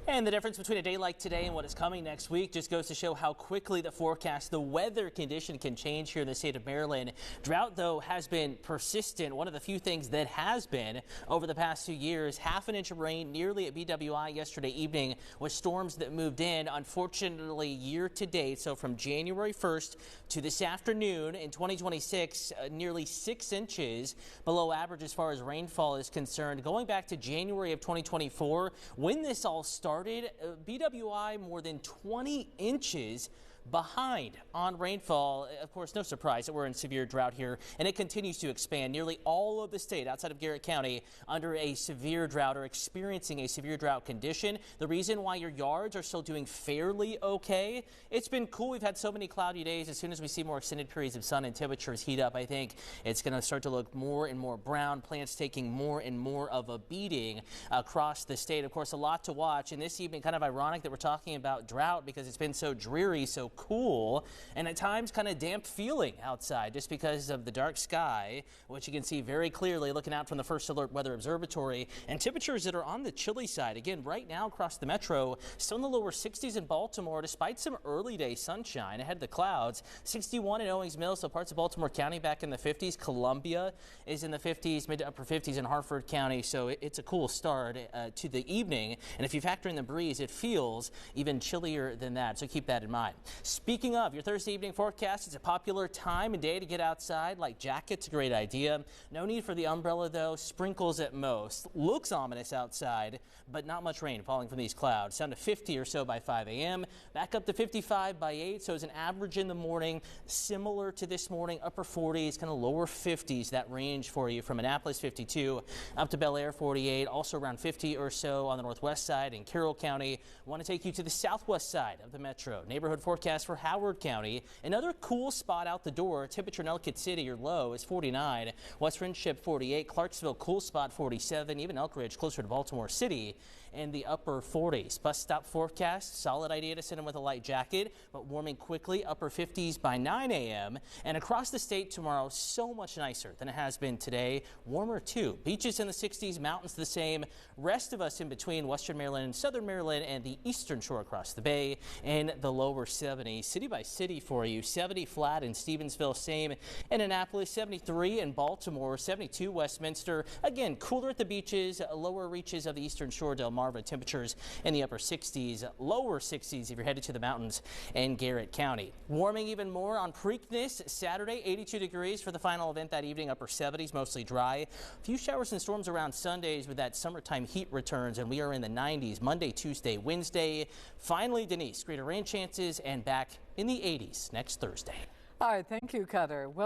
And the difference between a day like today and what is coming next week just goes to show how quickly the weather condition can change here in the state of Maryland. Drought, though, has been persistent. One of the few things that has been over the past 2 years. Half an inch of rain nearly at BWI yesterday evening with storms that moved in. Unfortunately, year to date, so from January 1st to this afternoon in 2026, nearly 6 inches below average as far as rainfall is concerned. Going back to January of 2024, when this all started, BWI more than 20 inches behind on rainfall. Of course, no surprise that we're in severe drought here, and it continues to expand. Nearly all of the state outside of Garrett County under a severe drought or experiencing a severe drought condition. The reason why your yards are still doing fairly okay, it's been cool. We've had so many cloudy days. As soon as we see more extended periods of sun and temperatures heat up, I think it's going to start to look more and more brown. Plants taking more and more of a beating across the state. Of course, a lot to watch. And this evening, kind of ironic that we're talking about drought because it's been so dreary, so cool, and at times kind of damp feeling outside just because of the dark sky, which you can see very clearly looking out from the First Alert Weather Observatory, and temperatures that are on the chilly side. Again, right now across the metro, still in the lower 60s in Baltimore, despite some early day sunshine ahead of the clouds. 61 in Owings Mills, so parts of Baltimore County back in the 50s. Columbia is in the 50s, mid to upper 50s in Harford County, so it's a cool start to the evening. And if you factor in the breeze, it feels even chillier than that, so keep that in mind. Speaking of your Thursday evening forecast, it's a popular time and day to get outside. Like jackets, a great idea. No need for the umbrella, though. Sprinkles at most. Looks ominous outside, but not much rain falling from these clouds. Down to 50 or so by 5 a.m. Back up to 55 by 8, so it's an average in the morning, similar to this morning. Upper 40s, kind of lower 50s, that range for you from Annapolis 52 up to Bel Air 48. Also around 50 or so on the northwest side in Carroll County. Want to take you to the southwest side of the metro. Neighborhood forecast for Howard County. Another cool spot out the door. Temperature in Ellicott City, your low is 49. West Friendship 48. Clarksville, cool spot 47. Even Elk Ridge closer to Baltimore City in the upper 40s. Bus stop forecast. Solid idea to sit in with a light jacket, but warming quickly. Upper 50s by 9 a.m. And across the state tomorrow, so much nicer than it has been today. Warmer too. Beaches in the 60s, mountains the same. Rest of us in between Western Maryland, Southern Maryland, and the eastern shore across the bay in the lower 70s. City by city for you. 70 flat in Stevensville, same in Annapolis, 73 in Baltimore, 72 Westminster. Again, cooler at the beaches, lower reaches of the eastern shore, Delmarva. Temperatures in the upper 60s, lower 60s if you're headed to the mountains in Garrett County. Warming even more on Preakness Saturday, 82 degrees for the final event that evening, upper 70s, mostly dry. A few showers and storms around Sundays with that summertime heat returns, and we are in the 90s Monday, Tuesday, Wednesday. Finally, Denise, greater rain chances and back in the 80s next Thursday. All right, thank you, Cutter. Well,